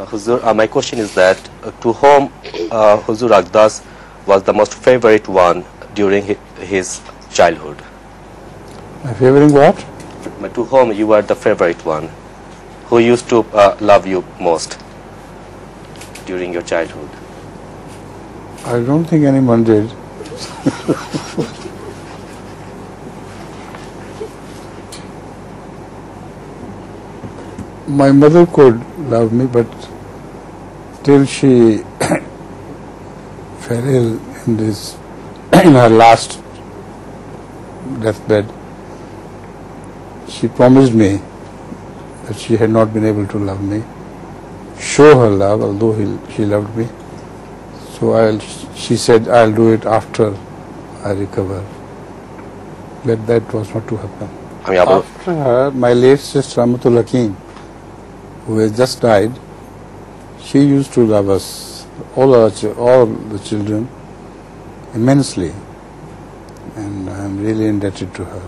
Huzur, my question is that to whom Huzur Aqdas was the most favorite one during his childhood? My favorite what? To whom you were the favorite one? Who used to love you most during your childhood? I don't think anyone did. My mother could love me, but till she fell ill in her last deathbed, she promised me that she had not been able to love me, show her love, although she loved me. So she said, I'll do it after I recover. But that was not to happen. After her, my late sister Amatul Hakim, who has just died, she used to love us, all the children, immensely, and I am really indebted to her.